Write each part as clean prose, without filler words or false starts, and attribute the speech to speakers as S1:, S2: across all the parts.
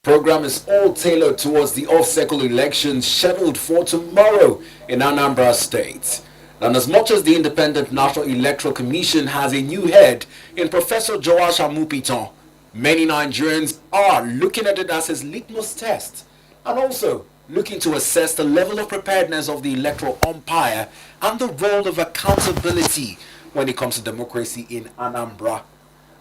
S1: program is all tailored towards the off-cycle elections scheduled for tomorrow in Anambra State. And as much as the Independent National Electoral Commission has a new head in Professor Joash Amupiton, many Nigerians are looking at it as his litmus test and also looking to assess the level of preparedness of the electoral umpire and the role of accountability when it comes to democracy in Anambra.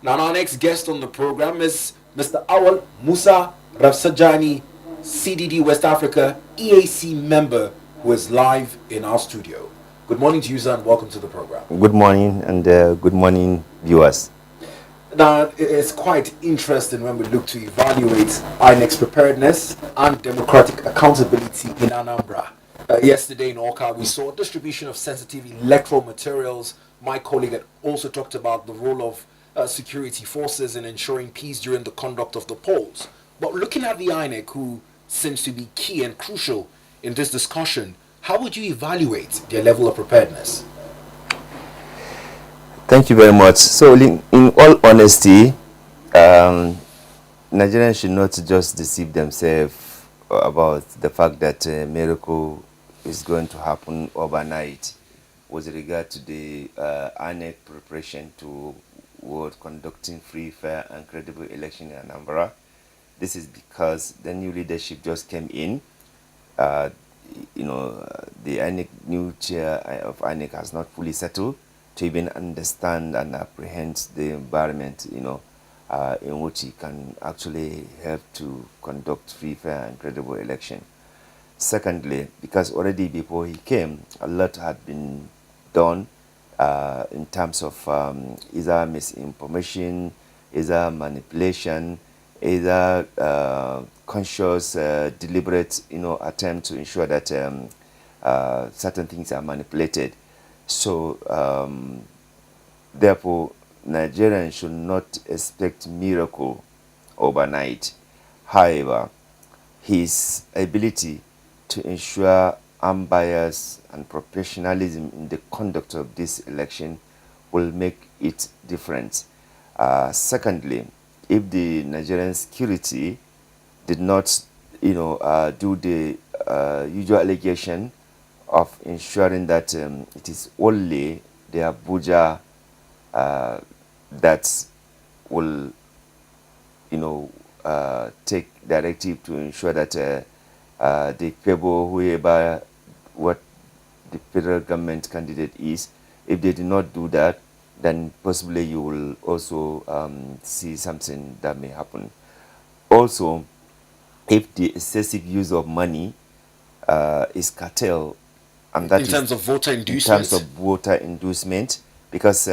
S1: Now, our next guest on the program is Mr. Auwal Musa Rafsanjani, CDD West Africa EAC member, who is live in our studio. Good morning to you, sir, and welcome to the program.
S2: Good morning, and good morning, viewers.
S1: Now, it's quite interesting when we look to evaluate INEC's preparedness and democratic accountability in Anambra. Yesterday in Oka, we saw distribution of sensitive electoral materials. My colleague had also talked about the role of security forces in ensuring peace during the conduct of the polls. But looking at the INEC, who seems to be key and crucial in this discussion, how would you evaluate their level of preparedness?
S2: Thank you very much. So, in all honesty, Nigerians should not just deceive themselves about the fact that a miracle is going to happen overnight with regard to the INEC preparation to conducting free, fair, and credible election in Anambra. This is because the new leadership just came in. The INEC new chair of INEC has not fully settled to even understand and apprehend the environment, in which he can actually help to conduct free, fair, and credible election. Secondly, because already before he came, a lot had been done in terms of either misinformation, either manipulation, either conscious, deliberate, attempt to ensure that certain things are manipulated. So, therefore, Nigerians should not expect miracle overnight. However, his ability to ensure unbiased and professionalism in the conduct of this election will make it different. Secondly, if the Nigerian security did not, do the usual allegation of ensuring that it is only the Abuja that will, take directive to ensure that they favor whoever what the federal government candidate is. If they do not do that, then possibly you will also see something that may happen. Also, if the excessive use of money is curtailed, and that
S1: in terms of voter inducement?
S2: In terms of voter inducement, because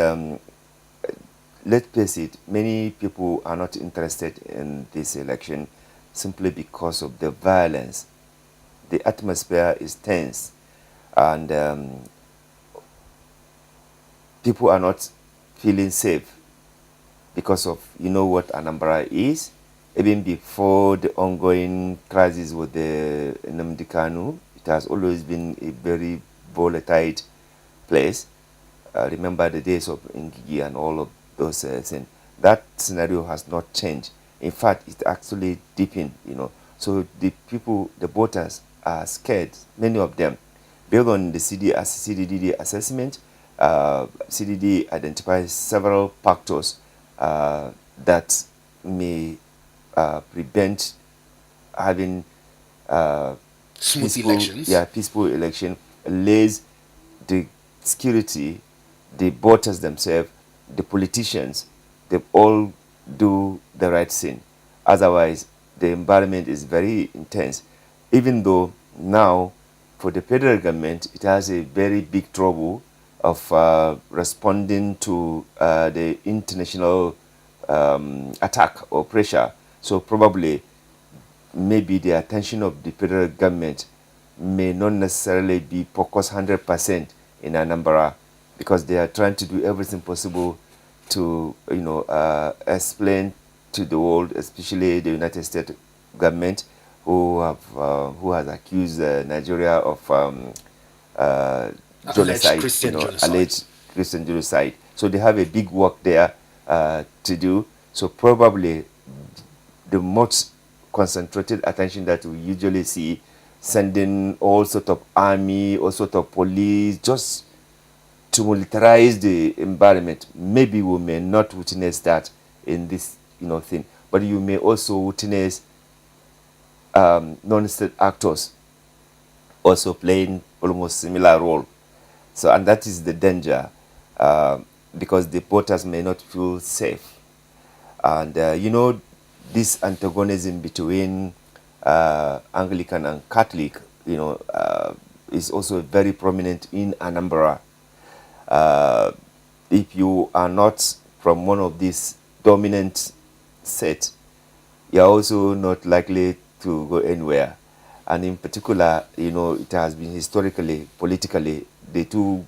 S2: let's face it, many people are not interested in this election simply because of the violence. The atmosphere is tense, and people are not feeling safe because of, what Anambra is. Even before the ongoing crisis with the Nnamdi Kanu, it has always been a very volatile place. Remember the days of Ngigi and all of those things. That scenario has not changed. In fact, it actually deepened, So the people, the voters are scared, many of them. Based on the CDD assessment, CDD identifies several factors that may prevent having
S1: smooth elections.
S2: Peaceful election. Lays the security, the voters themselves, the politicians, they all do the right thing. Otherwise, the environment is very intense. Even though now, for the federal government, it has a very big trouble of responding to the international attack or pressure. So probably, maybe the attention of the federal government may not necessarily be focused 100% in Anambra, because they are trying to do everything possible to, explain to the world, especially the United States government, who has accused Nigeria of genocide, alleged Christian genocide. So they have a big work there to do. So probably the much concentrated attention that we usually see, sending all sort of army, all sort of police, just to militarize the environment. Maybe we may not witness that in this, thing, but you may also witness non-state actors also playing almost similar role. So, and that is the danger, because the voters may not feel safe. And this antagonism between Anglican and Catholic, is also very prominent in Anambra. If you are not from one of these dominant sets, you're also not likely to go anywhere. And in particular, it has been historically, politically, the two,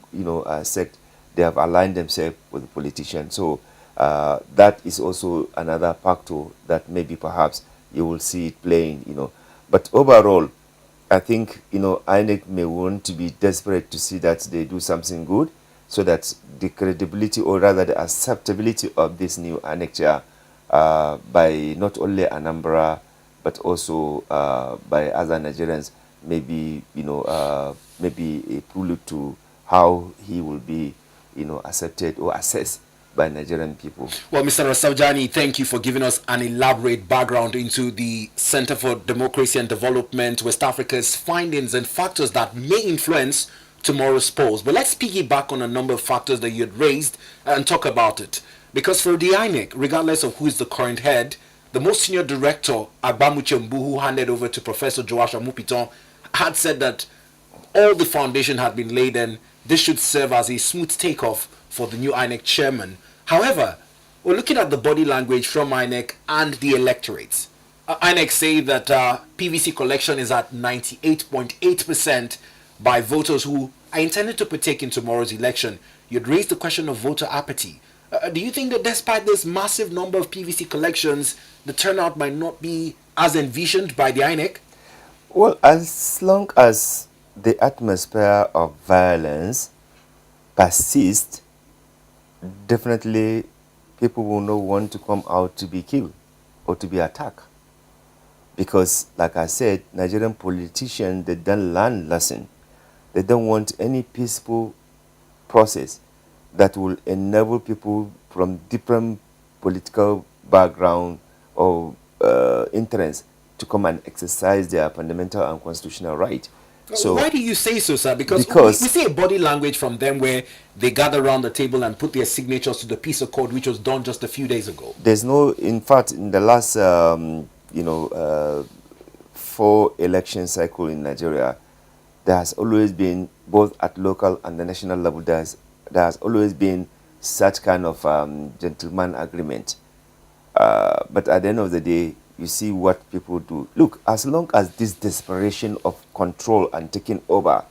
S2: sect, they have aligned themselves with the politicians. So that is also another factor that maybe perhaps you will see it playing. But overall, I think, INEC may want to be desperate to see that they do something good, so that the credibility, or rather the acceptability of this new annexure by not only Anambra, but also by other Nigerians, maybe, maybe a prelude to how he will be, accepted or assessed by Nigerian people.
S1: Well, Mr. Rafsanjani, thank you for giving us an elaborate background into the Center for Democracy and Development, West Africa's findings and factors that may influence tomorrow's polls. But let's piggyback on a number of factors that you had raised and talk about it. Because for the INEC, regardless of who is the current head, the most senior director, Agbamuche Mbu, who handed over to Professor Joash Amupiton, had said that all the foundation had been laid and this should serve as a smooth takeoff for the new INEC chairman. However, we're looking at the body language from INEC and the electorate. INEC say that PVC collection is at 98.8% by voters who are intended to partake in tomorrow's election. You'd raised the question of voter apathy. Do you think that despite this massive number of PVC collections, the turnout might not be as envisioned by the INEC?
S2: Well, as long as the atmosphere of violence persists, definitely people will not want to come out to be killed or to be attacked. Because, like I said, Nigerian politicians, they don't learn lesson. They don't want any peaceful process that will enable people from different political background or interests to come and exercise their fundamental and constitutional right.
S1: So why do you say so, sir? Because we see a body language from them where they gather around the table and put their signatures to the peace accord, which was done just a few days ago.
S2: There's no, in fact, in the last, 4 election cycle in Nigeria, there has always been, both at local and the national level, there has always been such kind of gentleman agreement. But at the end of the day, you see what people do. Look, as long as this desperation of control and taking over,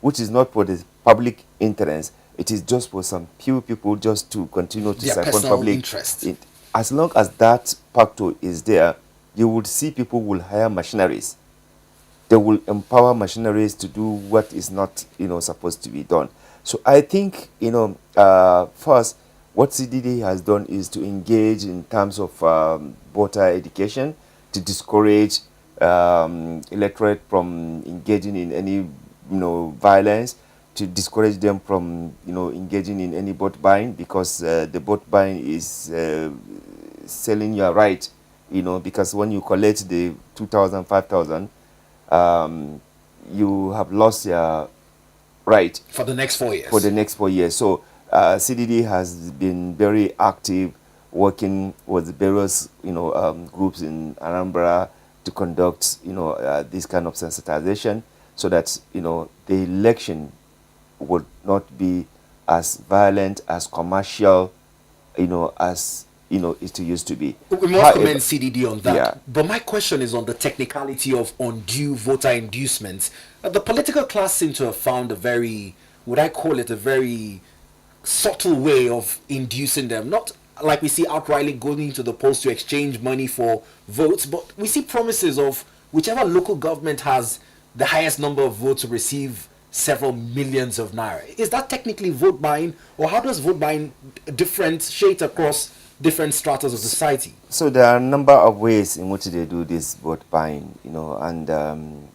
S2: which is not for the public interest, it is just for some few people just to continue to siphon public
S1: interest.
S2: As long as that factor is there, you would see people will hire machineries. They will empower machineries to do what is not, supposed to be done. So I think, first, what CDD has done is to engage in terms of voter education, to discourage electorate from engaging in any, violence, to discourage them from, engaging in any vote buying, because the vote buying is selling your right, because when you collect the 2,000, 5,000, you have lost your right
S1: for the next 4 years.
S2: For the next 4 years. So CDD has been very active, working with various, groups in Anambra to conduct, this kind of sensitization, so that, the election would not be as violent, as commercial, as it used to be.
S1: We must commend CDD on that.
S2: Yeah.
S1: But my question is on the technicality of undue voter inducements. The political class seem to have found a very, would I call it a very subtle way of inducing them. Not like we see outrightly going to the polls to exchange money for votes, but we see promises of whichever local government has the highest number of votes to receive several millions of naira. Is that technically vote buying, or how does vote buying differentiate across different stratas of society.
S2: So there are a number of ways in which they do this vote buying, and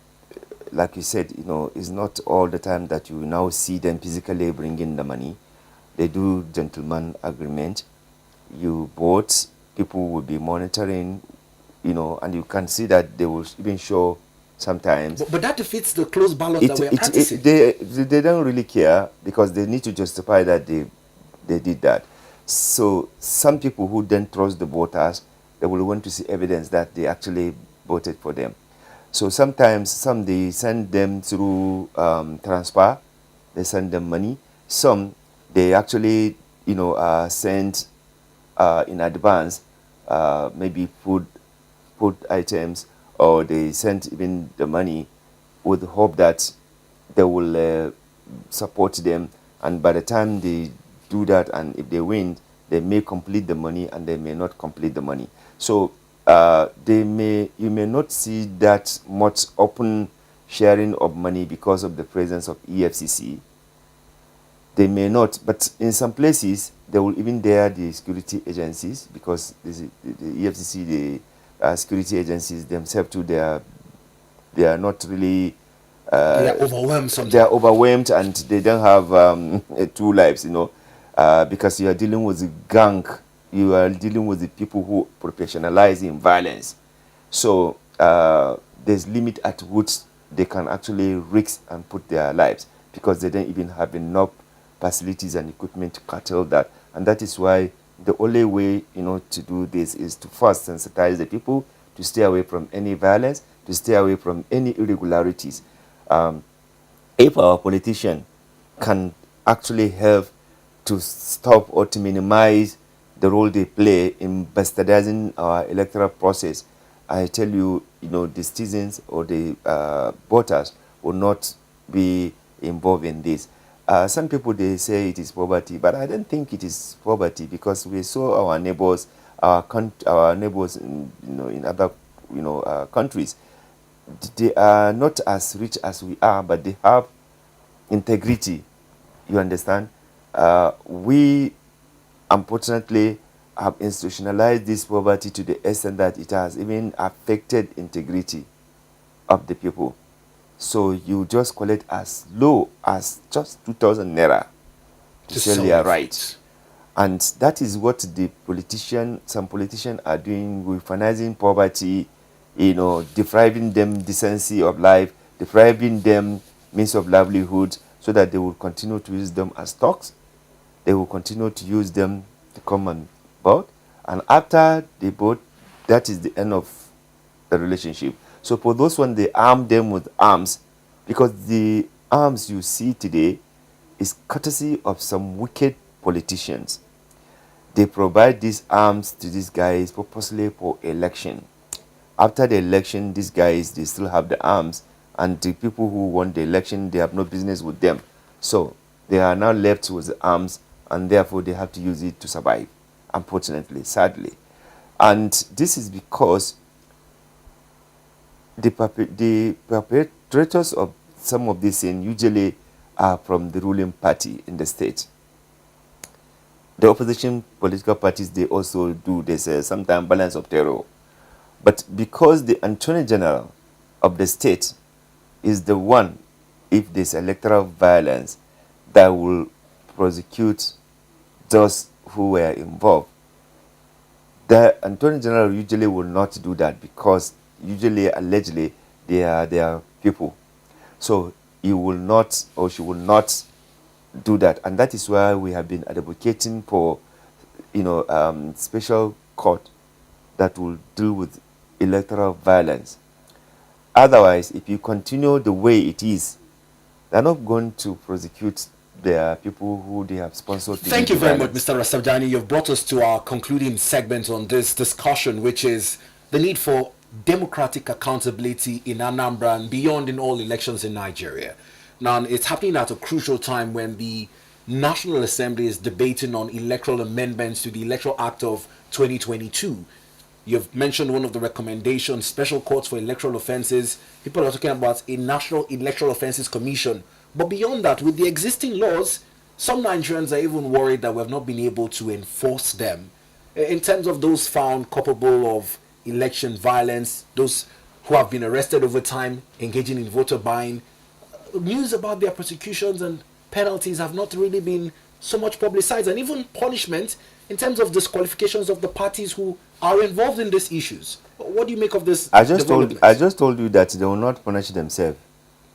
S2: like you said, it's not all the time that you now see them physically bringing the money. They do gentleman agreement. You vote, people will be monitoring, and you can see that they will even show sometimes.
S1: But that defeats the closed ballot that we're practicing.
S2: They don't really care because they need to justify that they did that. So some people who then trust the voters, they will want to see evidence that they actually voted for them. So sometimes some they send them through transfer, they send them money. Some they actually send in advance, maybe food items, or they send even the money with the hope that they will support them, and by the time they do that, and if they win, they may complete the money and they may not complete the money. So you may not see that much open sharing of money because of the presence of EFCC. They may not, but in some places they will even dare the security agencies, because the EFCC, the security agencies themselves too, they are not really.
S1: They are overwhelmed sometimes.
S2: They are overwhelmed and they don't have two lives, because you are dealing with the gang, you are dealing with the people who professionalize in violence. So there's limit at which they can actually risk and put their lives, because they don't even have enough facilities and equipment to curtail that. And that is why the only way to do this is to first sensitize the people to stay away from any violence, to stay away from any irregularities. If our politician can actually help to stop or to minimize the role they play in bastardizing our electoral process, I tell you, the citizens or the voters will not be involved in this. Some people, they say it is poverty, but I don't think it is poverty, because we saw our neighbors, our neighbors in other countries. They are not as rich as we are, but they have integrity. You understand? We unfortunately have institutionalized this poverty to the extent that it has even affected integrity of the people. So you just collect as low as just 2,000 naira to sell your rights. And that is what some politicians are doing, weaponizing poverty, depriving them decency of life, depriving them means of livelihood, so that they will continue to use them as stocks. They will continue to use them to come and vote. And after they vote, that is the end of the relationship. So for those ones, they arm them with arms, because the arms you see today is courtesy of some wicked politicians. They provide these arms to these guys purposely for election. After the election, these guys, they still have the arms, and the people who won the election, they have no business with them. So they are now left with the arms, and therefore they have to use it to survive, unfortunately, sadly. And this is because the perpetrators of some of these things usually are from the ruling party in the state. The opposition political parties, they also do this sometimes balance of terror. But because the Attorney General of the state is the one, if there's electoral violence, that will prosecute those who were involved, the Attorney General usually will not do that, because usually, allegedly, they are their people. So he will not, or she will not do that. And that is why we have been advocating for, special court that will deal with electoral violence. Otherwise, if you continue the way it is, they're not going to prosecute their people who they have sponsored.
S1: Thank you very much, Mr. Rafsanjani. You've brought us to our concluding segment on this discussion, which is the need for democratic accountability in Anambra and beyond in all elections in Nigeria. Now, it's happening at a crucial time when the National Assembly is debating on electoral amendments to the Electoral Act of 2022. You've mentioned one of the recommendations, special courts for electoral offences. People are talking about a National Electoral Offences Commission. But beyond that, with the existing laws, some Nigerians are even worried that we have not been able to enforce them. in terms of those found culpable of election violence, those who have been arrested over time engaging in voter buying, news about their prosecutions and penalties have not really been so much publicized, and even punishment in terms of disqualifications of the parties who are involved in these issues. What do you make of this development?
S2: I just told you that they will not punish themselves.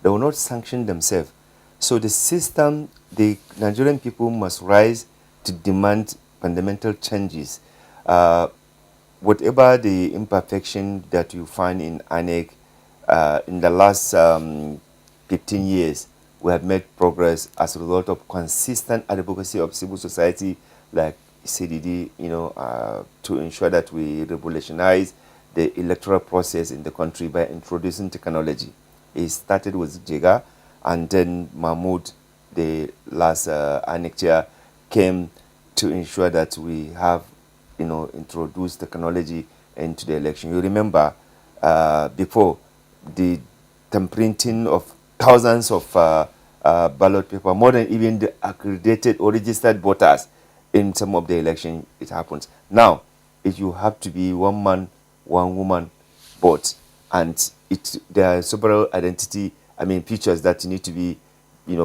S2: They will not sanction themselves. So the system, the Nigerian people must rise to demand fundamental changes. Whatever the imperfection that you find in INEC in the last 15 years, we have made progress as a result of consistent advocacy of civil society like CDD, to ensure that we revolutionize the electoral process in the country by introducing technology. It started with Jega, and then Mahmoud, the last INEC chair, came to ensure that we have, introduced technology into the election. You remember before the printing of thousands of ballot paper, more than even the accredited or registered voters in some of the election, it happens. Now, if you have to be one man, one woman vote, and there are several features that need to be,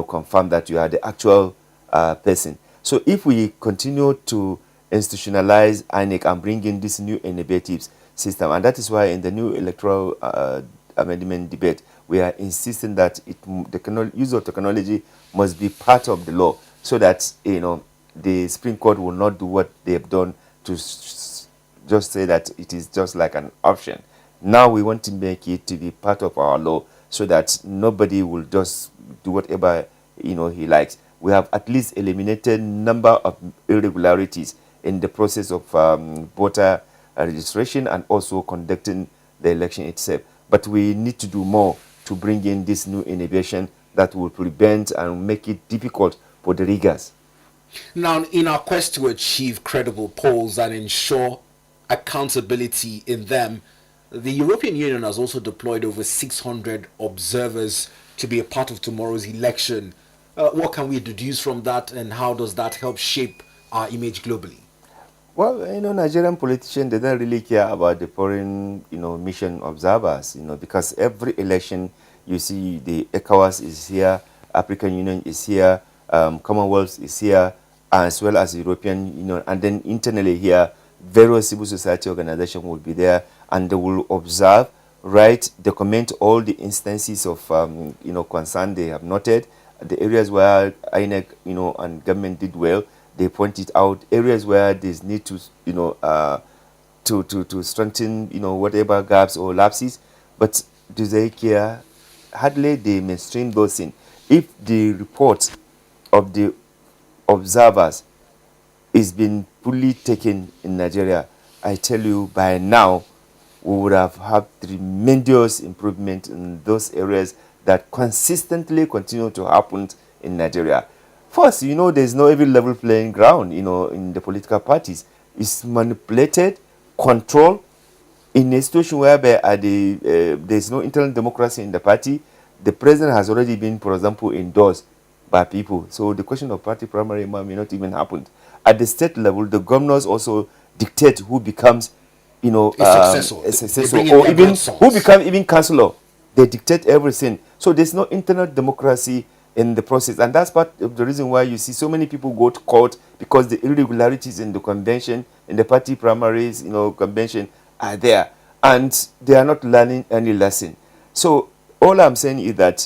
S2: confirmed that you are the actual person. So if we continue to institutionalize INEC and bring in this new innovative system, and that is why in the new electoral amendment debate, we are insisting that the use of technology must be part of the law, so that the Supreme Court will not do what they have done to just say that it is just like an option. Now we want to make it to be part of our law, so that nobody will just do whatever he likes. We have at least eliminated number of irregularities in the process of voter registration and also conducting the election itself. But we need to do more to bring in this new innovation that will prevent and make it difficult for the riggers.
S1: Now, in our quest to achieve credible polls and ensure accountability in them, the European Union has also deployed over 600 observers to be a part of tomorrow's election. What can we deduce from that, and how does that help shape our image globally?
S2: Well, Nigerian politicians, they don't really care about the foreign, mission observers, because every election, you see the ECOWAS is here, African Union is here, Commonwealth is here, as well as European Union, and then internally here, various civil society organizations will be there, and they will observe, document all the instances of, concern they have noted, the areas where INEC, and government did well. They pointed out areas where there's need to, to strengthen, whatever gaps or lapses. But do they care? Hardly they mainstream those in. If the report of the observers is being fully taken in Nigeria, I tell you, by now we would have had tremendous improvement in those areas that consistently continue to happen in Nigeria. First, there's no even level playing ground, in the political parties. It's manipulated, controlled, in a situation whereby there's no internal democracy in the party. The president has already been, for example, endorsed by people. So the question of party primary may not even happen. At the state level, the governors also dictate who becomes, a successor, or even who becomes even councillor. They dictate everything. So there's no internal democracy in the process, and that's part of the reason why you see so many people go to court, because the irregularities in the convention, in the party primaries, convention are there, and they are not learning any lesson. So all I'm saying is that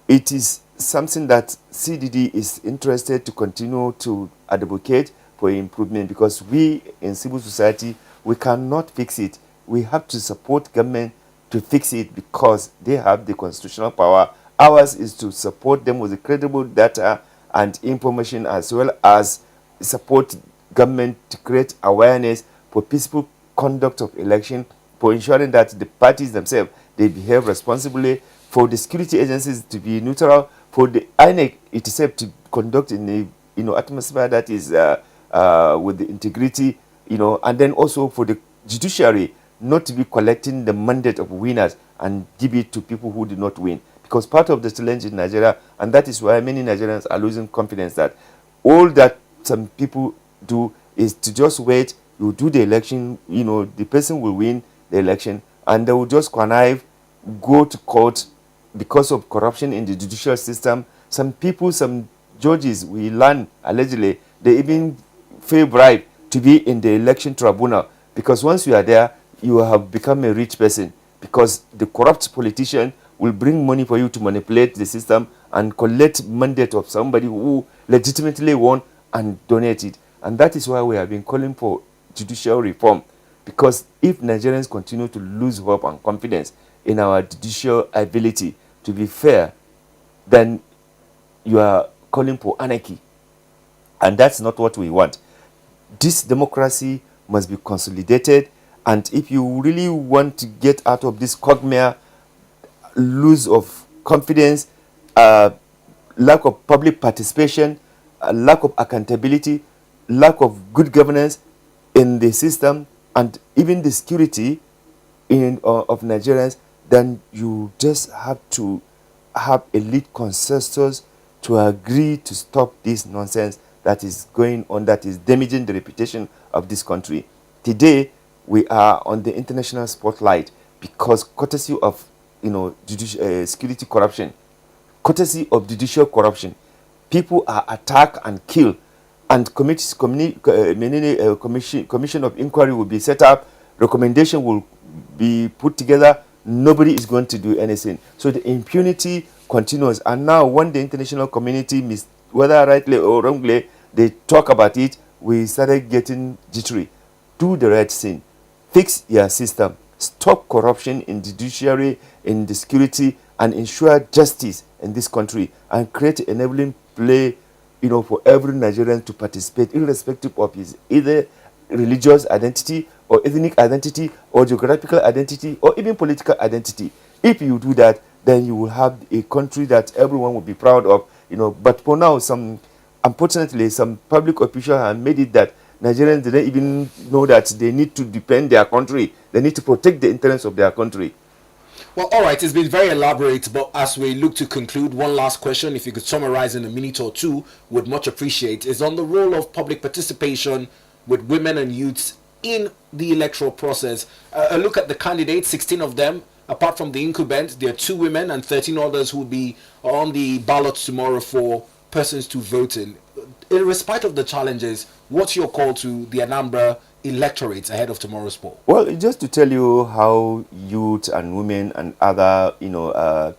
S2: it is something that CDD is interested to continue to advocate for improvement, because we in civil society, we cannot fix it. We have to support government to fix it, because they have the constitutional power. Ours is to support them with the credible data and information, as well as support government to create awareness for peaceful conduct of election, for ensuring that the parties themselves, they behave responsibly, for the security agencies to be neutral, for the INEC itself to conduct in the atmosphere that is with the integrity, and then also for the judiciary not to be collecting the mandate of winners and give it to people who did not win. Because part of the challenge in Nigeria, and that is why many Nigerians are losing confidence, that all that some people do is to just wait You do the election, the person will win the election, and they will just connive, go to court because of corruption in the judicial system. Some people, some judges, we learn allegedly, they even pay bribe to be in the election tribunal, because once you are there, you have become a rich person, because the corrupt politician will bring money for you to manipulate the system and collect mandate of somebody who legitimately won and donate it. And that is why we have been calling for judicial reform, because if Nigerians continue to lose hope and confidence in our judicial ability to be fair, then you are calling for anarchy, and that's not what we want. This democracy must be consolidated, and if you really want to get out of this quagmire, lose of confidence, lack of public participation, lack of accountability, lack of good governance in the system, and even the security of Nigerians, then you just have to have elite consensus to agree to stop this nonsense that is going on, that is damaging the reputation of this country. Today, we are on the international spotlight because courtesy of security corruption, courtesy of judicial corruption, people are attacked and killed, and commission of inquiry will be set up, recommendation will be put together. Nobody is going to do anything. So the impunity continues. And now when the international community, whether rightly or wrongly, they talk about it, we started getting jittery. Do the right thing. Fix your system. Stop corruption in the judiciary, in the security, and ensure justice in this country, and create enabling play, for every Nigerian to participate, irrespective of his either religious identity or ethnic identity or geographical identity or even political identity. If you do that, then you will have a country that everyone will be proud of. But for now, unfortunately, some public officials have made it that Nigerians didn't even know that they need to defend their country. They need to protect the interests of their country.
S1: Well, all right, it's been very elaborate, but as we look to conclude, one last question, if you could summarize in a minute or two, would much appreciate, is on the role of public participation with women and youths in the electoral process. A look at the candidates, 16 of them, apart from the incumbent, there are 2 women and 13 others who will be on the ballot tomorrow for persons to vote in. Irrespective of the challenges, what's your call to the Anambra electorate ahead of tomorrow's poll?
S2: Well, just to tell you how youth and women and other,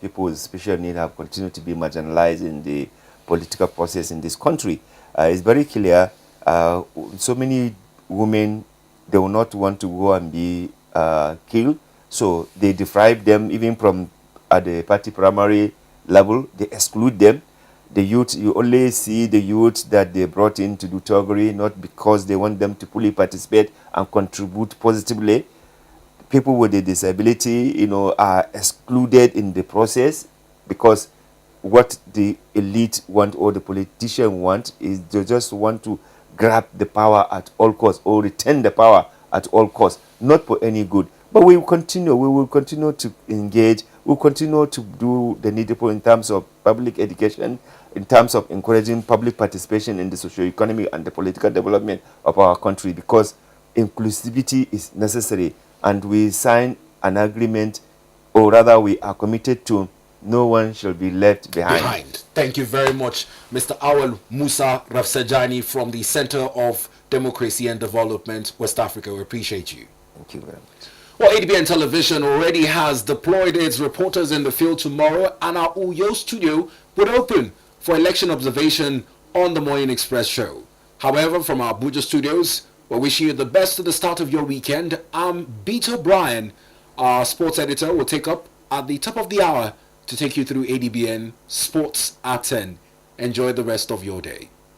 S2: people with special needs have continued to be marginalized in the political process in this country. It's very clear. So many women, they will not want to go and be killed, so they deprive them even from at the party primary level. They exclude them. The youth, you only see the youth that they brought in to do Toggery, not because they want them to fully participate and contribute positively. People with a disability, are excluded in the process, because what the elite want or the politician want is they just want to grab the power at all costs or retain the power at all costs, not for any good. But we will continue to engage, we'll continue to do the needful in terms of public education, in terms of encouraging public participation in the socio-economic and the political development of our country, because inclusivity is necessary, and we sign an agreement, or rather we are committed to no one shall be left behind.
S1: Thank you very much, Mr. Auwal Musa Rafsanjani from the Center of Democracy and Development, West Africa. We appreciate you.
S2: Thank you very much.
S1: Well, ADBN Television already has deployed its reporters in the field tomorrow, and our Uyo studio would open for election observation on the Morning Express show. However, from our Abuja studios, we're wishing you the best to the start of your weekend. I'm Beto Bryan, our sports editor, will take up at the top of the hour to take you through ADBN Sports at 10. Enjoy the rest of your day.